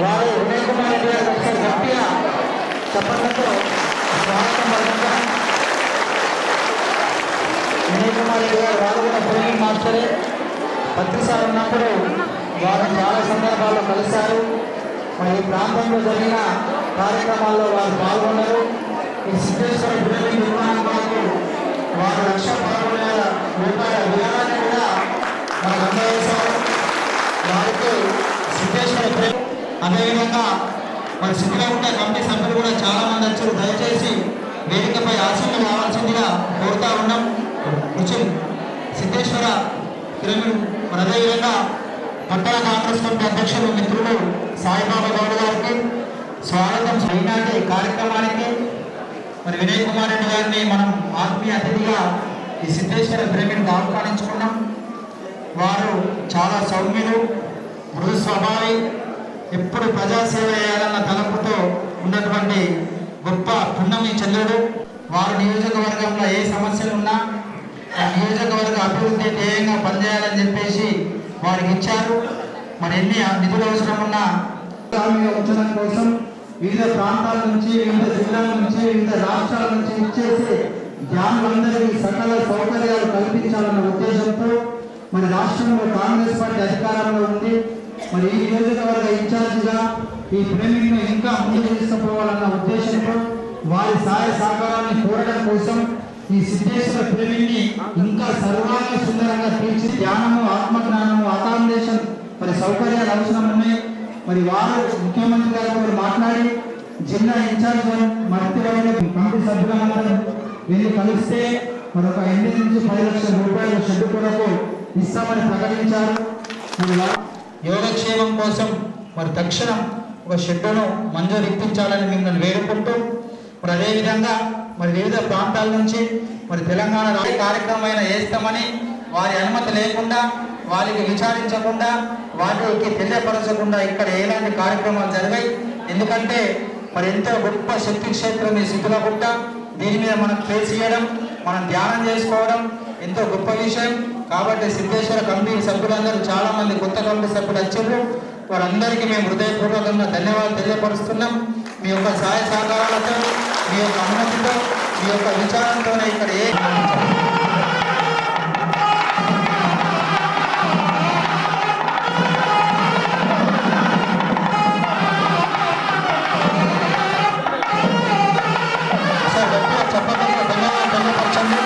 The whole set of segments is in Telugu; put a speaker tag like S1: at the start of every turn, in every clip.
S1: వారు వినయ్ కుమార్ రెడ్డి గారు ఒకసారి గట్టిగా చప్పట్లతో స్వాగతం పలుకుతారు. వినయ్ కుమార్ రెడ్డి గారు వారు కూడా ట్రైనింగ్ మాస్టరే. పత్రిసారి ఉన్నప్పుడు వారు చాలా సందర్భాల్లో కలిశారు. మరి ఈ ప్రాంతంలో జరిగిన కార్యక్రమాల్లో వారు పాల్గొన్నారు. ఈ సిద్ధేశ్వర ట్రైనింగ్ నిర్మాణం కొరకు వారు ₹1,11,000 విరాళాన్ని కూడా మనకు అందజేశారు. వారికి సిద్ధేశ్వర ట్రైనింగ్ అదేవిధంగా మరి సిద్ధిగుట్ట కమిటీ సభ్యులు కూడా చాలా మంది వచ్చారు. దయచేసి వేదికపై ఆశీర్లు కావాల్సిందిగా కోరుతా ఉన్నాం. సిద్ధేశ్వర పిరమిడ్ మరి అదేవిధంగా పట్టణ కాంగ్రెస్ కమిటీ అధ్యక్షులు మిత్రులు సాయిబాబా గౌడ్ గారికి స్వాగతం. ఈనాటి కార్యక్రమానికి మరి వినయ్ కుమార్ రెడ్డి గారిని మనం ఆత్మీయ అతిథిగా ఈ సిద్ధేశ్వర పిరమిడ్కి ఆహ్వానించుకున్నాం. వారు చాలా సౌమ్యులు, మృదు స్వభావి, ఎప్పుడు ప్రజాసేవ చేయాలన్న తలపుతో ఉన్నటువంటి గొప్ప పుణ్యమి చంద్రుడు. వారు నియోజకవర్గంలో ఏ సమస్యలు ఉన్నా ఆ నియోజకవర్గ అభివృద్ధి ధ్యేయంగా పనిచేయాలని చెప్పేసి వారికి ఇచ్చారు. మరి ఎన్ని నిధులు అవసరం ఉన్నా ఉంచడం కోసం వివిధ ప్రాంతాల నుంచి, వివిధ జిల్లాల నుంచి, వివిధ రాష్ట్రాల నుంచి ఇచ్చేసి జ్ఞానులందరికీ సకల సౌకర్యాలు కల్పించాలన్న ఉద్దేశంతో మన రాష్ట్రంలో కాంగ్రెస్ పార్టీ అధికారంలో ఉంది. మరి ఈ నియోజకవర్గ ఇన్ఛార్జిగా ఈ పిరమిడ్ను ఇంకా ముందుకు తీసుకుపోవాలన్న ఉద్దేశంతో వారి సహాయ సహకారాన్ని కోరడం కోసం ఈ సిద్ధేశ్వర పిరమిడ్ని ఇంకా సర్వాంగ సుందరంగా తీర్చి ధ్యానము, ఆత్మజ్ఞానము, అకామిడేషన్ మరి సౌకర్యాలు అవసరం ఉన్నాయి. మరి వారు ముఖ్యమంత్రి గారు మాట్లాడి జిల్లా ఇన్ఛార్జ్ మంత్రివర్గ కమిటీ సభ్యులందరూ వెళ్ళి కలిస్తే మరొక 8 నుంచి 10 లక్షల రూపాయల షెడ్డు కొరకు ఇస్తామని ప్రకటించారు. యోగక్షేమం కోసం మరి తక్షణం ఒక షెడ్డును మంజూరు ఇప్పించాలని మిమ్మల్ని వేడుకుంటూ మరి అదేవిధంగా మరి వివిధ ప్రాంతాల నుంచి మరి తెలంగాణ కార్యక్రమం చేస్తామని వారి అనుమతి లేకుండా, వారికి విచారించకుండా, వారికి తెలియపరచకుండా ఇక్కడ ఎలాంటి కార్యక్రమాలు జరిగాయి. ఎందుకంటే మరి ఎంతో గొప్ప శక్తి క్షేత్రం ఈ సిద్ధులగుట్ట. దీని మీద మనం ఫేస్ చేయడం, మనం ధ్యానం చేసుకోవడం ఎంతో గొప్ప విషయం. కాబట్టి సిద్ధేశ్వర కమిటీ సభ్యులందరూ చాలా మంది కొత్త కమిటీ సభ్యులు వచ్చారు. వారందరికీ మేము హృదయపూర్వకంగా ధన్యవాదాలు తెలియపరుస్తున్నాం. మీ యొక్క సహాయ సహకారాలతో, మీ యొక్క అనుమతితో, మీ యొక్క విచారంతోనే ఇక్కడ చెప్పగలిగిన ధన్యవాదాలు తెలియపరచండి.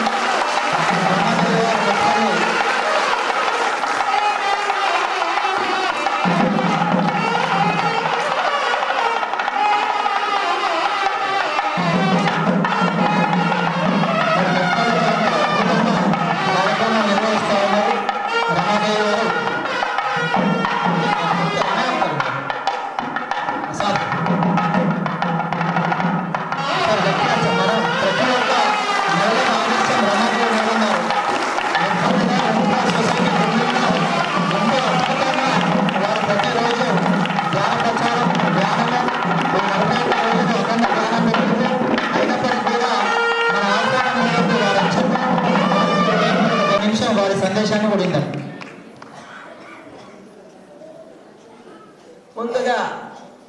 S2: ముందుగా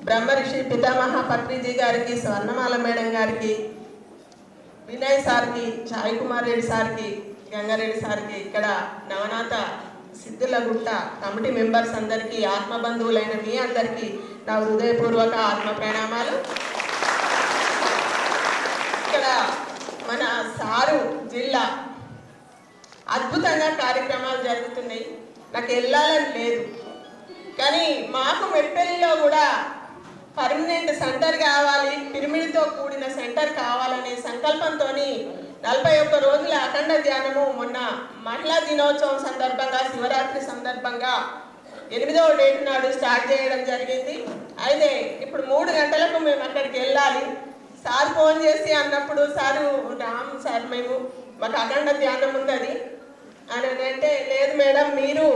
S2: బ్రహ్మర్షి పితామహ పత్రిజీ గారికి, స్వర్ణమాల మేడం గారికి, వినయ్ సార్కి, సాయి కుమార్ రెడ్డి సార్కి, గంగారెడ్డి సార్కి, ఇక్కడ నవనాథ సిద్ధులగుట్ట కమిటీ మెంబర్స్ అందరికీ, ఆత్మబంధువులైన మీ అందరికీ నా హృదయపూర్వక ఆత్మ ప్రణామాలు. ఇక్కడ మన సారు జిల్లా అద్భుతంగా కార్యక్రమాలు జరుగుతున్నాయి. నాకు వెళ్ళాలని లేదు, కానీ మాకు మెట్పల్లిలో కూడా పర్మనెంట్ సెంటర్ కావాలి, పిరమిడ్తో కూడిన సెంటర్ కావాలనే సంకల్పంతో 41 రోజుల అఖండ ధ్యానము మొన్న మహిళా దినోత్సవం సందర్భంగా, శివరాత్రి సందర్భంగా 8వ డేట్ నాడు స్టార్ట్ చేయడం జరిగింది. అయితే ఇప్పుడు 3 గంటలకు మేము అక్కడికి వెళ్ళాలి. సార్ ఫోన్ చేసి అన్నప్పుడు, సార్ మేము మాకు అఖండ ధ్యానం ఉన్నది అని అంటే, లేదు మేడం, మీరు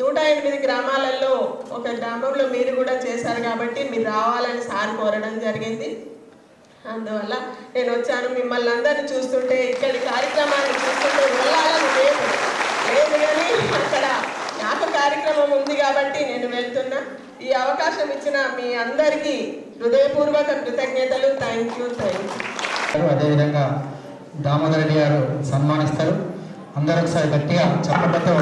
S2: 108 గ్రామాలలో ఒక గ్రామంలో మీరు కూడా చేశారు కాబట్టి మీరు రావాలని సార్ కోరడం జరిగింది. అందువల్ల నేను వచ్చాను. మిమ్మల్ని అందరినీ చూస్తుంటే, ఇక్కడి కార్యక్రమాన్ని చూస్తుంటే వెళ్ళాలని లేదు కానీ అక్కడ నాకు కార్యక్రమం ఉంది కాబట్టి నేను వెళ్తున్నా. ఈ అవకాశం ఇచ్చిన మీ అందరికీ హృదయపూర్వక కృతజ్ఞతలు. Thank you.
S1: అదేవిధంగా దామోదర్ రెడ్డి గారు సన్మానిస్తారు. అందరూ ఒకసారి గట్టిగా చెప్పడంతో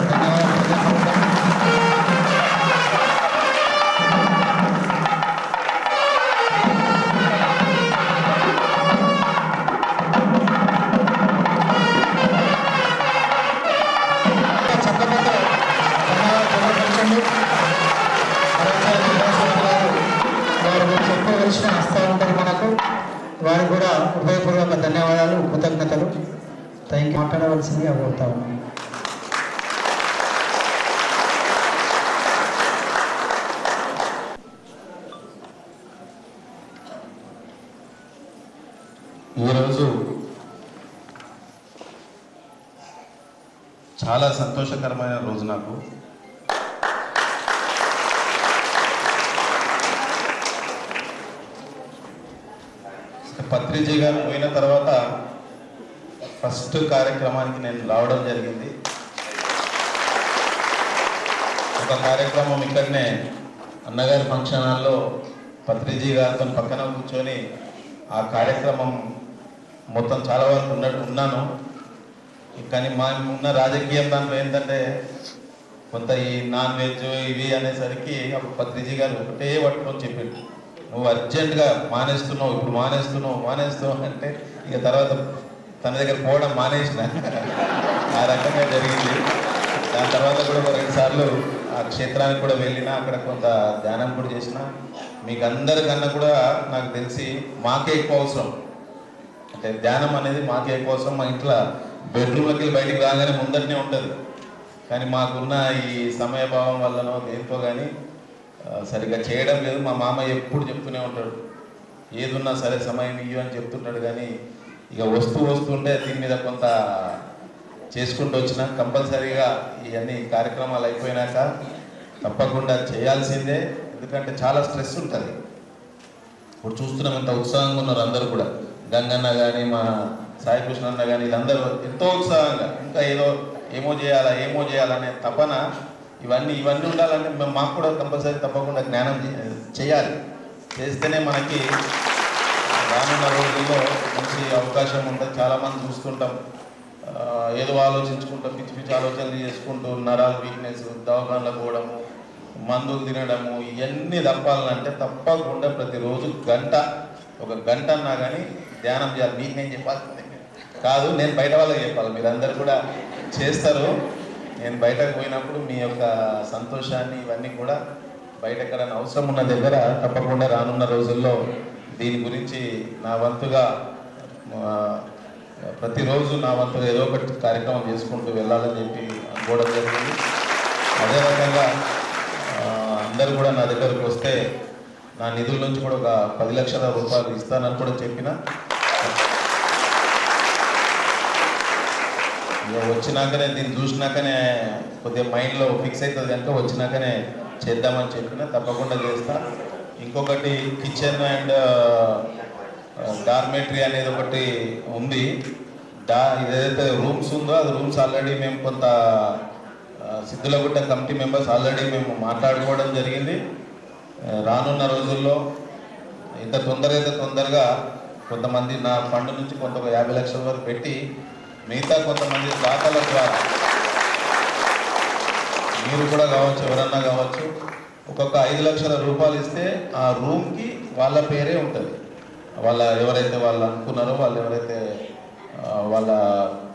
S1: చెప్పవలసిన వస్తూ ఉంటారు మనకు. వారికి కూడా హృదయపూర్వక ధన్యవాదాలు, కృతజ్ఞతలు. Thank you. మాట్లాడవలసిందిగా కోరుతా ఉన్నాను.
S3: ఈరోజు చాలా సంతోషకరమైన రోజు నాకు. పత్రిజీ గారు పోయిన తర్వాత ఫస్ట్ కార్యక్రమానికి నేను రావడం జరిగింది. ఒక కార్యక్రమం ఇక్కడనే అన్నగారి ఫంక్షన్ హాల్లో పత్రిజీ గారితో పక్కన కూర్చొని ఆ కార్యక్రమం మొత్తం చాలా వరకు ఉన్నాను. కానీ ఉన్న రాజకీయం దాంట్లో ఏంటంటే కొంత ఈ నాన్ వెజ్ ఇవి అనేసరికి అప్పుడు పత్రిజీ గారు ఒకటే పట్టుకొని చెప్పాడు, నువ్వు అర్జెంటుగా మానేస్తున్నావు, ఇప్పుడు మానేస్తున్నావు అంటే ఇక తర్వాత తన దగ్గర పోవడం మానేసిన. ఆ రకంగా జరిగింది. దాని తర్వాత కూడా 2 సార్లు ఆ క్షేత్రానికి కూడా వెళ్ళినా, అక్కడ కొంత ధ్యానం కూడా చేసిన. మీకు అందరికన్నా కూడా నాకు తెలిసి మాకే ఎక్కువ అవసరం, అంటే ధ్యానం అనేది మాకే ఎక్కువ అవసరం. మా ఇంట్లో బెడ్రూమ్లోకి వెళ్ళి బయటికి రాగానే ముందరనే ఉంటుంది. కానీ మాకున్న ఈ సమయభావం వల్లనో దేంతో కానీ సరిగ్గా చేయడం లేదు. మా మామ ఎప్పుడు చెప్తూనే ఉంటాడు, ఏదున్నా సరే సమయం ఇయ్యు అని చెప్తుంటాడు. కానీ ఇక వస్తుంటే దీని మీద కొంత చేసుకుంటూ వచ్చిన కంపల్సరీగా ఇవన్నీ కార్యక్రమాలు అయిపోయినాక తప్పకుండా చేయాల్సిందే. ఎందుకంటే చాలా స్ట్రెస్ ఉంటుంది. ఇప్పుడు చూస్తున్నాం ఎంత ఉత్సాహంగా ఉన్నారు అందరూ కూడా. గంగన్న కానీ, మా సాయికృష్ణ అన్న కానీ, వీళ్ళందరూ ఎంతో ఉత్సాహంగా ఇంకా ఏమో చేయాలనే తపన. ఇవన్నీ ఉండాలంటే మాకు కూడా కంపల్సరీ తప్పకుండా జ్ఞానం చేయాలి. చేస్తేనే మనకి రానున్న రోజుల్లో మంచి అవకాశం ఉంటుంది. చాలామంది చూస్తుంటాం, ఏదో ఆలోచించుకుంటాం, పిచ్చి ఆలోచనలు చేసుకుంటూ నరాలు వీక్నెస్, దవాఖానలకు పోవడము, మందులు తినడము, ఇవన్నీ తప్పాలంటే తప్పకుండా ప్రతిరోజు ఒక గంట అన్నా కానీ ధ్యానం చేయాలి. మీకు నేను చెప్పాల్సిందే కాదు, నేను బయట వాళ్ళకి చెప్పాలి. మీరందరూ కూడా చేస్తారు. నేను బయటకు పోయినప్పుడు మీ యొక్క సంతోషాన్ని ఇవన్నీ కూడా బయట ఎక్కడైనా అవసరం ఉన్న దగ్గర తప్పకుండా రానున్న రోజుల్లో దీని గురించి నా వంతుగా ప్రతిరోజు నా వంతుగా ఏదో ఒకటి కార్యక్రమం చేసుకుంటూ వెళ్ళాలని చెప్పి అనుకోవడం జరిగింది. అదే రకంగా అందరూ కూడా నా దగ్గరకు వస్తే నా నిధుల నుంచి కూడా ఒక 10 లక్షల రూపాయలు ఇస్తానని కూడా చెప్పిన. వచ్చినాకనే దీన్ని చూసినాకనే కొద్దిగా మైండ్లో ఫిక్స్ అవుతుంది కనుక వచ్చినాకనే చేద్దామని చెప్పిన. తప్పకుండా చేస్తా. ఇంకొకటి కిచెన్ అండ్ డార్మెటరీ అనేది ఒకటి ఉంది. ఏదైతే రూమ్స్ ఉందో అది రూమ్స్ ఆల్రెడీ మేము కొంత సిద్ధులగుట్ట కమిటీ మెంబర్స్ ఆల్రెడీ మేము మాట్లాడుకోవడం జరిగింది. రానున్న రోజుల్లో ఇంత తొందరగా కొంతమంది నా ఫండ్ నుంచి కొంత 50 లక్షల వరకు పెట్టి మిగతా కొంతమంది దాతల ద్వారా మీరు కూడా కావచ్చు, ఎవరన్నా కావచ్చు, ఒక్కొక్క 5 లక్షల రూపాయలు ఇస్తే ఆ రూమ్కి వాళ్ళ పేరే ఉంటుంది. ఎవరైతే వాళ్ళు అనుకున్నారో, వాళ్ళు ఎవరైతే వాళ్ళ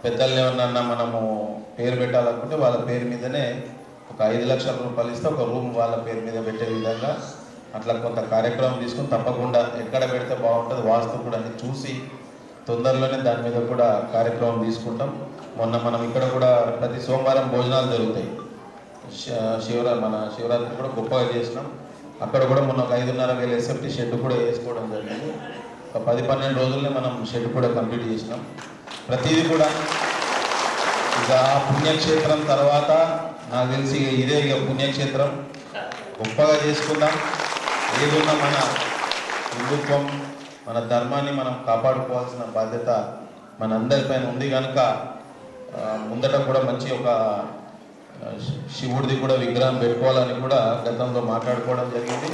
S3: పెద్దల్ని ఏమన్నా మనము పేరు పెట్టాలనుకుంటే వాళ్ళ పేరు మీదనే ఒక 5 లక్షల రూపాయలు ఇస్తే ఒక రూమ్ వాళ్ళ పేరు మీద పెట్టే విధంగా అట్లా కొంత కార్యక్రమం తీసుకుని తప్పకుండా ఎక్కడ పెడితే బాగుంటుంది వాస్తు కూడా అని చూసి తొందరలోనే దాని మీద కూడా కార్యక్రమం తీసుకుంటాం. మొన్న మనం ఇక్కడ కూడా ప్రతి సోమవారం భోజనాలు జరుగుతాయి. మన శివరాత్రి కూడా గొప్పగా చేసినాం. అక్కడ కూడా మొన్న ఒక 5,500 ఎస్ఎఫ్టీ షెడ్ కూడా వేసుకోవడం జరిగింది. ఒక 10-12 రోజుల్లోనే మనం షెడ్ కూడా కంప్లీట్ చేసినాం. ప్రతిదీ కూడా ఇక పుణ్యక్షేత్రం తర్వాత నాకు తెలిసి ఇదే ఇక పుణ్యక్షేత్రం గొప్పగా చేసుకుందాం. ఏదున్నా మన హిందుత్వం మన ధర్మాన్ని మనం కాపాడుకోవాల్సిన బాధ్యత మనందరిపైన ఉంది కనుక ముందట కూడా మంచి ఒక శివుడిది కూడా విగ్రహం పెట్టుకోవాలని కూడా గతంలో మాట్లాడుకోవడం జరిగింది.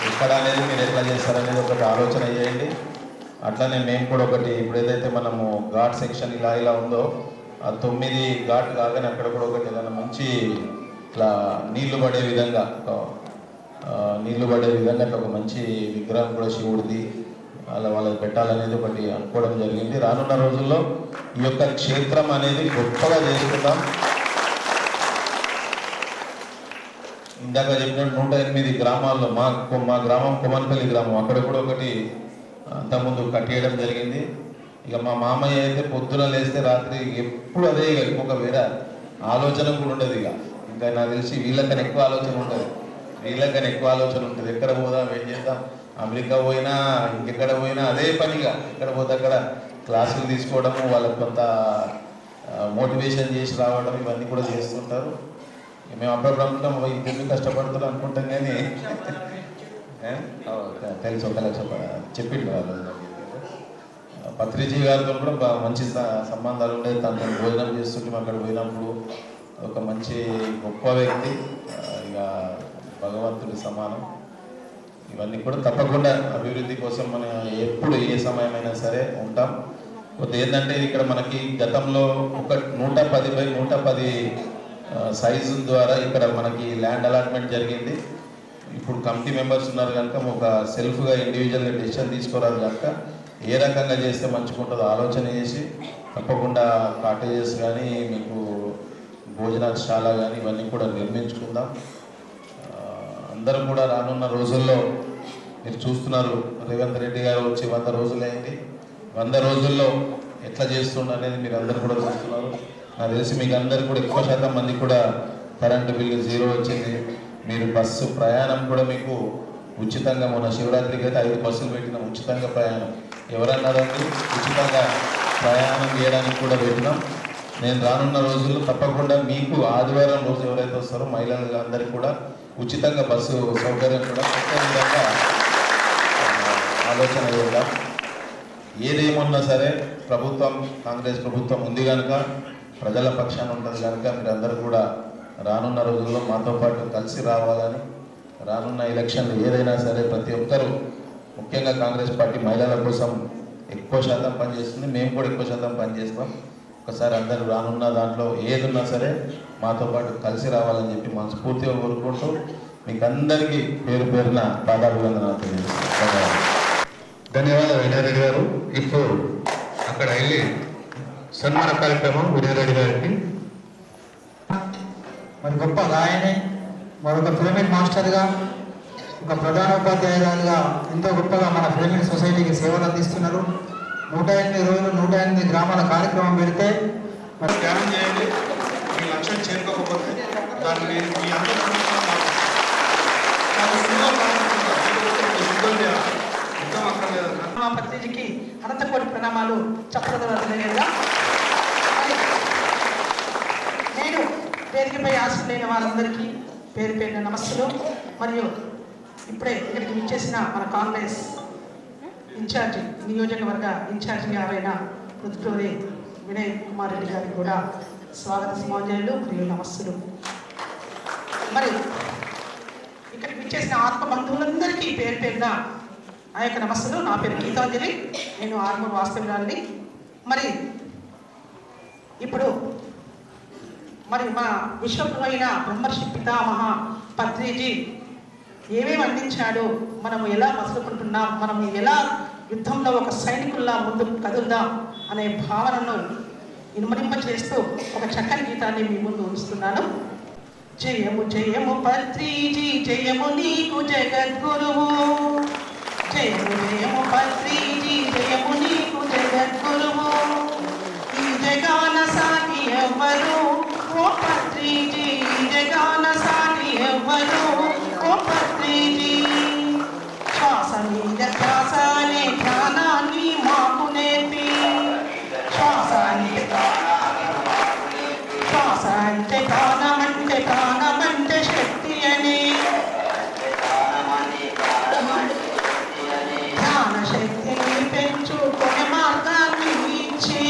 S3: ఎక్కడ అనేది మీరు ఎట్లా చేస్తారనేది ఒకటి ఆలోచన చేయండి. అట్లనే మేము కూడా ఒకటి ఇప్పుడు ఏదైతే మనము ఘాట్ సెక్షన్ ఇలా ఉందో ఆ 9 ఘాట్ కాగానే అక్కడ కూడా ఒకటి ఏదైనా మంచి ఇట్లా నీళ్లు పడే విధంగా అట్లా ఒక మంచి విగ్రహం కూడా శివుడిది వాళ్ళకి పెట్టాలనేది ఒకటి అనుకోవడం జరిగింది. రానున్న రోజుల్లో ఈ యొక్క క్షేత్రం అనేది గొప్పగా చేసుకుందాం. ఇందాక చెప్పినట్టు 108 గ్రామాల్లో మా గ్రామం కొమన్పల్లి గ్రామం అక్కడ కూడా ఒకటి అంతకుముందు కట్టేయడం జరిగింది. ఇక మా మామయ్య అయితే పొద్దున లేస్తే రాత్రి ఎప్పుడు అదే ఇక ఇంకొక వేరే ఆలోచన కూడా ఉండదు. ఇంకా నాకు తెలిసి వీళ్ళకన్నా ఎక్కువ ఆలోచన ఉంటుంది. ఎక్కడ పోదాం, ఏం చేద్దాం, అమెరికా పోయినా ఇంకెక్కడ పోయినా అదే పనిగా ఎక్కడ పోతే అక్కడ క్లాసులు తీసుకోవడము, వాళ్ళకి కొంత మోటివేషన్ చేసి రావడం ఇవన్నీ కూడా చేస్తుంటారు. మేము అప్పుడప్పుడు అనుకుంటాం ఇంకెందుకు కష్టపడుతున్నాం అనుకుంటాం కానీ తెలుసు 1 లక్ష చెప్పిండు వాళ్ళు. పత్రిజీ గారితో కూడా మంచి సంబంధాలు ఉండేది. తనతో భోజనం చేస్తుంటే అక్కడ పోయినప్పుడు ఒక మంచి గొప్ప వ్యక్తి, ఇక భగవంతుడి సమానం. ఇవన్నీ కూడా తప్పకుండా అభివృద్ధి కోసం మనం ఎప్పుడు ఏ సమయమైనా సరే ఉంటాం. కొద్ది ఏంటంటే ఇక్కడ మనకి గతంలో ఒక 110/110 సైజు ద్వారా ఇక్కడ మనకి ల్యాండ్ అలాట్మెంట్ జరిగింది. ఇప్పుడు కమిటీ మెంబర్స్ ఉన్నారు కనుక ఒక సెల్ఫ్గా ఇండివిజువల్గా డెసిషన్ తీసుకోరాదు కనుక ఏ రకంగా చేస్తే మంచిగుంటుందో ఆలోచన చేసి తప్పకుండా కాటేజెస్ కానీ మీకు భోజనశాల కానీ ఇవన్నీ కూడా నిర్మించుకుందాం. అందరూ కూడా రానున్న రోజుల్లో మీరు చూస్తున్నారు రేవంత్ రెడ్డి గారు వచ్చి 100 రోజులైంది. 100 రోజుల్లో ఎట్లా చేస్తుండ అనేది మీరు అందరూ కూడా చూస్తున్నారు. నాకు తెలిసి మీకు అందరు కూడా ఎక్కువ శాతం మంది కూడా కరెంటు బిల్లు 0 వచ్చింది. మీరు బస్సు ప్రయాణం కూడా మీకు ఉచితంగా మొన్న శివరాత్రికి అయితే 5 బస్సులు పెట్టినాం ఉచితంగా ప్రయాణం. ఎవరన్నారండి ఉచితంగా ప్రయాణం చేయడానికి కూడా పెట్టినాం. నేను రానున్న రోజుల్లో తప్పకుండా మీకు ఆదివారం రోజు ఎవరైతే వస్తారో మహిళలు అందరికీ కూడా ఉచితంగా బస్సు సౌకర్యం కూడా పెట్టే విధంగా ఆలోచన చేద్దాం. ఏదేమన్నా సరే ప్రభుత్వం కాంగ్రెస్ ప్రభుత్వం ఉంది కనుక ప్రజల పక్షాన ఉంటుంది కనుక మీరందరూ కూడా రానున్న రోజుల్లో మాతో పాటు కలిసి రావాలని, రానున్న ఎలక్షన్లు ఏదైనా సరే ప్రతి ఒక్కరూ ముఖ్యంగా కాంగ్రెస్ పార్టీ మహిళల కోసం ఎక్కువ శాతం పనిచేస్తుంది. మేము కూడా ఎక్కువ శాతం పనిచేస్తాం. ఒకసారి అందరూ రానున్న దాంట్లో ఏదున్నా సరే మాతో పాటు కలిసి రావాలని చెప్పి మనస్ఫూర్తిగా కోరుకుంటూ మీకు అందరికీ పేరు పేరున పాదాభివందనాలు తెలియజేస్తాను.
S1: ధన్యవాదాలు వినయరెడ్డి గారు. ఇప్పుడు అక్కడ వెళ్ళి సన్మాన కార్యక్రమం వినయరెడ్డి గారికి. మరి గొప్ప గాయని, మరొక ఫిలమిన్ మాస్టర్గా, ఒక ప్రధానోపాధ్యాయురాలుగా ఎంతో గొప్పగా మన ఫిలమిన్ సొసైటీకి సేవలు అందిస్తున్నారు. 108 రోజులు 108 గ్రామాల కార్యక్రమం పెడితే మరి ధ్యానం చేయండి. మీ లక్ష్యం చేరుకోకపోతే దాన్ని మీ
S4: మా పత్రికకి అనంతకోటి ప్రణామాలు చెప్పదలుచుకునేలా. నేను వేదికపై ఆశలైన వాళ్ళందరికీ పేరు పేరున నమస్సులు. మరియు ఇప్పుడే ఇక్కడికి విచ్చేసిన మన కాంగ్రెస్ ఇన్ఛార్జి, నియోజకవర్గ ఇన్ఛార్జి గారైన రుద్రూరి వినయ్ కుమార్ రెడ్డి గారికి కూడా స్వాగత సమాజాలు మరియు నమస్సులు. మరి ఇక్కడికి విచ్చేసిన ఆత్మ బంధువులందరికీ పేరు పేరున ఆ యొక్క నమస్సులు. నా పేరు గీతాంజలి, నేను ఆర్మూర్ వాస్తవ్యాన్ని. మరి ఇప్పుడు మరి మన విశ్వమైన బ్రహ్మర్షి పితామహ పత్రిజీ ఏమేమి అందించాడో, మనము ఎలా మసులుకుంటున్నాం, మనము ఎలా యుద్ధంలో ఒక సైనికుల్లా ముందుకు కదులుదాం అనే భావనను ఇనుమడింప చేస్తూ ఒక చక్కని గీతాన్ని మీ ముందు ఉంచుతున్నాను. జయము జయము పత్రిజీ జయము నీకు జగద్గురువు, జయము జయము పత్రిజీ జయము నీకు జగద్గురువు, ఈ జగాన సాటి ఎవ్వరు ఓ పత్రిజీ, ఈ జగాన సాటి ఎవ్వరు ఓ పత్రిజీ, శ్వాస మీద ధ్యాస అనే ధ్యానాన్ని మాకు నేర్పి, శ్వాస అంటే ప్రాణమంటే ప్రాణమంటే శక్తి అని, ధ్యాన శక్తిని పెంచుకునే మార్గాన్ని ఇచ్చి,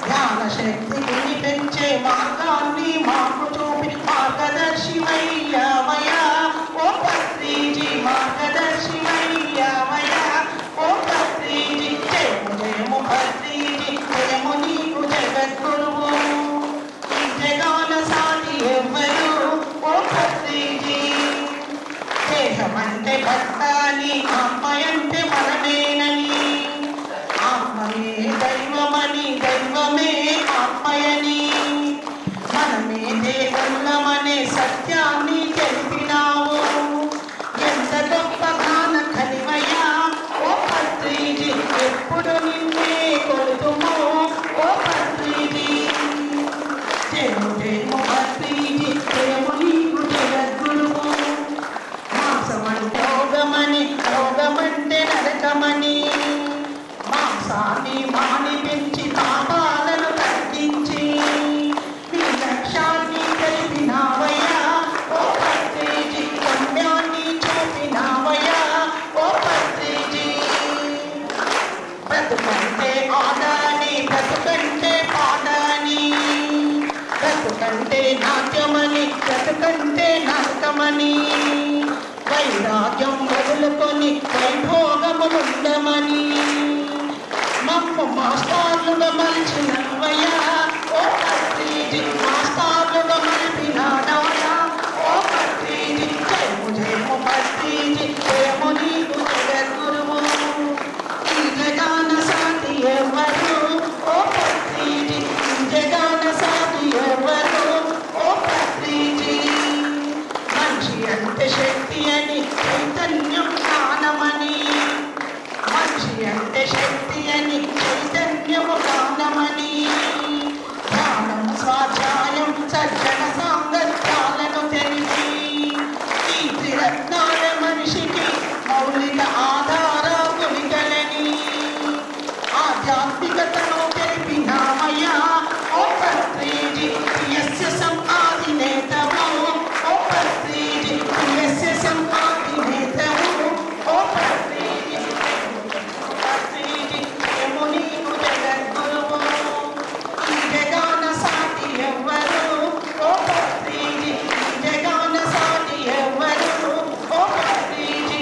S4: ధ్యాన శక్తిని పెంచే మార్గాన్ని మాకు చూపి మార్గదర్శివయ్యావయ్యా ఓ పత్రిజీ, మార్గదర్శివయ్యావయ్యా ఓ పత్రిజీ, జయము జయము పత్రిజీ జయము నీకు జగద్గురువు, జగాన సాటి ఎవ్వరు ఓ పత్రిజీ, దేహమంటే భక్తాని ఆత్మయంటే మనమేనని, ఆత్మయే దైవమని దైవమే ఆత్మయని, మనమే దేవుళ్ళమనే సత్యాన్ని తెలిపినావు, ఎంత గొప్ప జ్ఞాన కలివయ్యా ఓ పత్రిజీ, ఎప్పుడు నిన్నే కొలుతుము ఓ పత్రిజీ, జయము జయము పత్రిజీ జయము నీకు జగద్గురువు, మాంసమంటే రోగమని రోగమంటే నరకమని, మాంసాన్ని మాని పెంచి పాపాలను తగ్గించి నీ లక్ష్యాన్ని తెలిపినావయ్యా ఓ పత్రిజీ, గమ్యాన్ని చూపినావయ్యా ఓ పత్రిజీ, బ్రతుకంటే ఆడాని బ్రతుకంటే పాడాని, బ్రతుకంటే నాట్యమని బ్రతుకంటే నాటకమని, వైరాగ్యం వదులుకొని వైభోగము ఉండమని, మమ్ము మాస్టార్లుగా మలిచినవయ్యా ఓ పత్రిజీ, మాస్టార్లుగా మలిపినాడవయ్యా ఓ పత్రిజీ, జయము జయము పత్రిజీ జయము నీకు జగద్గురువు, ఈ జగాన సాటి ఎవ్వరు ఓ పత్రిజీ, ఈ జగాన సాటి ఎవ్వరు ఓ పత్రిజీ, మనిషి అంటే శక్తి అని చైతన్యం జ్ఞానమని, మనిషి అంటే శక్తి అని చైతన్యము జ్ఞానమని, ధ్యానం స్వాధ్యాయం సజ్జన సాంగత్యాలను తెలిసి, ఈ త్రిరత్నాల మనిషికి మౌలిక ఆధారాలుగలని, ఆధ్యాత్మికతను తెలిపినామయ్యా ఓ పత్రిజీ, ఎస్ఎస్ఎం ఆదినేతము ఓ పత్రిజీ, ఎస్ఎస్ఎం ఆదినేతము ఓ పత్రిజీ, పత్రిజీ జయము నీకు జగద్గురువు, ఈ జగాన సాటి ఎవ్వరు ఓ పత్రిజీ, ఈ జగాన సాటి ఎవ్వరు ఓ పత్రిజీ,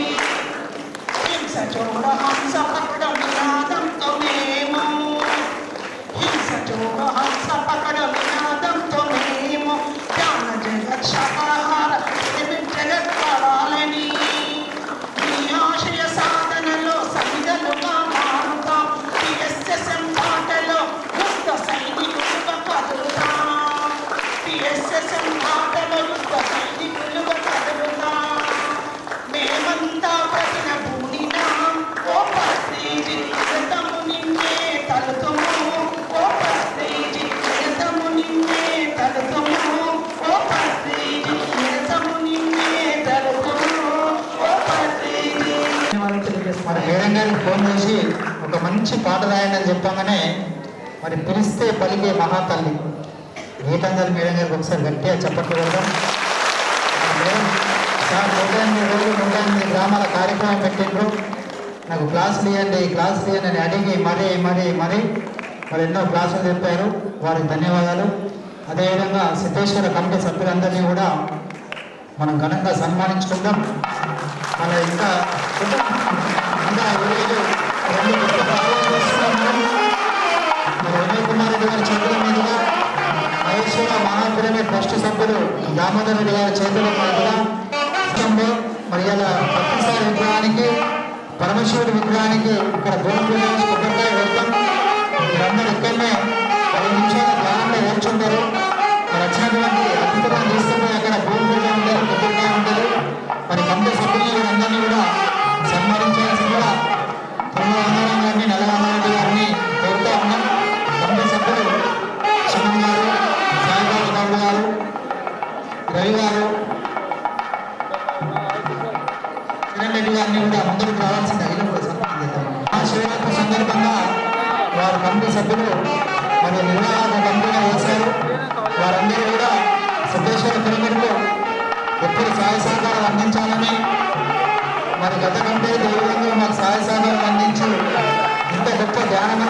S4: హింస చూడ హంస పక్కడం నినాదంతో మేము, హింస చూడ హంస పక్కడం నినాదంతో మేము, జ్ఞాన జగత్ శాకాహార జగత్ కావాలని, మీ ఆశయ సాధనలో సమిధలుగా మారుతాం, పిఎస్ఎస్ఎం పాటలో యుద్ధ సైనికులుగా కదులుతాం, పిఎస్ఎస్ఎం పాటలో యుద్ధ సైనికులుగా కదులుతాం, మేమంతా ప్రతిన భూమినాం ఓ పత్రిజీ, నిరతము నిన్నే తలుతుము ఓ పత్రిజీ, నిరతము నిన్నే తలుతుము ఓ పత్రిజీ, నిరతము నిన్నే తలుతుము ఓ పత్రిజీ.
S1: మరి మేడం గారికి ఫోన్ చేసి ఒక మంచి పాట రాయండి అని చెప్పగానే మరి పిలిస్తే పలికే మహాతల్లి గీతాంజలి మేడం గారికి ఒకసారి గట్టిగా చప్పట్లు కొడదాం. మేడం సార్ 108 రోజులు 108 గ్రామాల కార్యక్రమం పెట్టిండ్రు, నాకు క్లాసులు ఇవ్వండి అని అడిగి మరి ఎన్నో క్లాసులు చెప్పారు, వారికి ధన్యవాదాలు. అదేవిధంగా సిద్ధేశ్వర కమిటీ సభ్యులందరినీ కూడా మనం ఘనంగా సన్మానించుకుందాం. మన ఇంకా ఈరోజు 2 గొప్ప కార్యాలు చేస్తున్నాం. మరి వినయ్ కుమార్ రెడ్డి గారి చేతుల మీదుగా మహేశ్వర మహాపిరమిడ్ ట్రస్ట్ సభ్యులు దామోదర్ రెడ్డి గారి చేతుల మీదుగా మరి ఇలా పత్తిసారి విగ్రహానికి పరమశివుడి విగ్రహానికి ఇక్కడ భూమి కొబ్బరికాయ వెళ్తాం.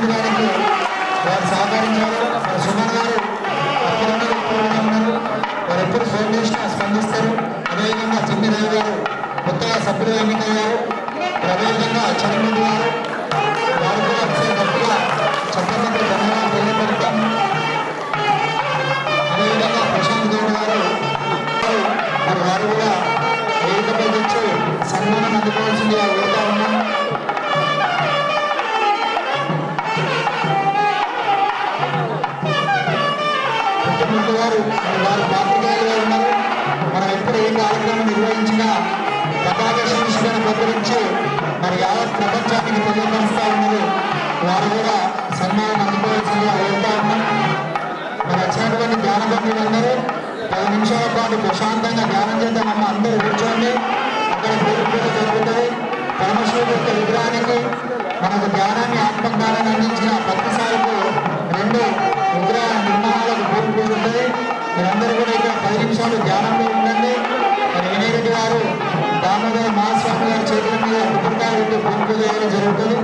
S1: ప్రశాంత్ గారికి వారు సహకరించారు. మరి సుమన్ గారు అక్కడనే ఎక్కువగా ఉన్నారు. వారు ఎప్పుడు ఫోన్ చేసినా స్పందిస్తారు. అదేవిధంగా చిన్ని రవి గారు కొత్తగా సభ్యులు ఎన్నికయ్యారు. అదేవిధంగా చరణ్ గారు వారు కూడా ఒకసారి గట్టిగా చట్టమంత్రి ధన్యవాదాలు తెలియపడతాం. అదేవిధంగా ప్రశాంత్ గౌడ్ గారు మరి వారు కూడా వేదికపై తెచ్చి సన్మానం అందుకోవాల్సిందిగా కోరుతా ఉన్నాం. పుట్టముందు గారు వారు పాత్రికేయులుగా ఉన్నారు. మనం ఎప్పుడు ఏ కార్యక్రమం నిర్వహించినా పతాక శీర్షికను ప్రకటించి మరి యావత్ ప్రపంచానికి తెలియపరుస్తూ ఉన్నారు. వారు కూడా సన్మానం అందుకోవాల్సిందిగా కోరుతా ఉన్నాం. మరి వచ్చినటువంటి ధ్యానబంధువులందరూ 10 నిమిషాల పాటు ప్రశాంతంగా ధ్యానం చేద్దామమ్మ. అందరూ కూర్చోండి. అక్కడ పూజ జరుగుతుంది. పరమశివుడి యొక్క విగ్రహానికి మనకు ధ్యానాన్ని ఆత్మజ్ఞానాన్ని అందించిన ప్రతిసారికి 2 విగ్రహ నిర్మాణాలకు పూజ ఉంటుంది. మీరందరూ కూడా ఇక్కడ 10 నిమిషాలు ధ్యానంలో ఉండండి. మరి వినయరెడ్డి గారు దామోదర మహాస్వామి గారి చేతుల మీద కొబ్బరికాయ పెట్టి పూజ చేయడం జరుగుతుంది.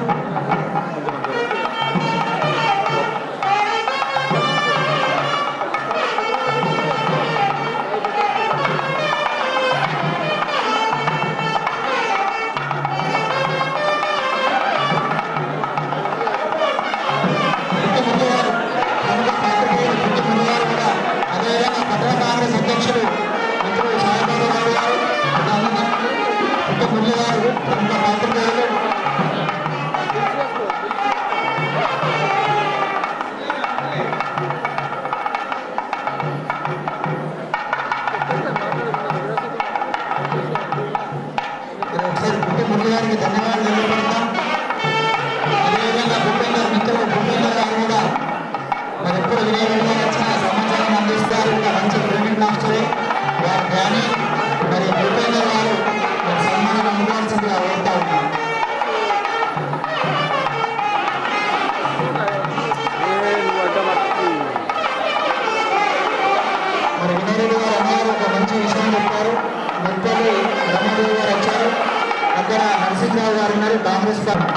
S1: అదేవిధంగా పట్టణ కాంగ్రెస్ అధ్యక్షులు మిత్రులు సాయిబాబు గారు పుట్టమురళి గారు ప్రముఖ పాత్రికేయులు ఒకసారి పుట్టమురళి గారికి ధన్యవాదాలు తెలియపడతాం. అదేవిధంగా భూపేందర్ మిత్రులు భూపేందర్ గారు కూడా మరి ఎప్పుడు వినియోగంగా వచ్చిన సమాచారం అందిస్తారు. ఇంకా మంచి ప్రైవేట్ మాస్టరే వారు కానీ మరి భూపేందర్ గారు సన్మానం అందుకోవాల్సిందిగా కోరుతా ఉన్నాం. మరి వినయరెడ్డి గారు అన్నారు ఒక మంచి విషయం చెప్పారు. ముప్పల్లి రమాదేవి గారు వచ్చారు. అక్కడ నరసింహరావు గారు ఉన్నారు కాంగ్రెస్ పార్టీ.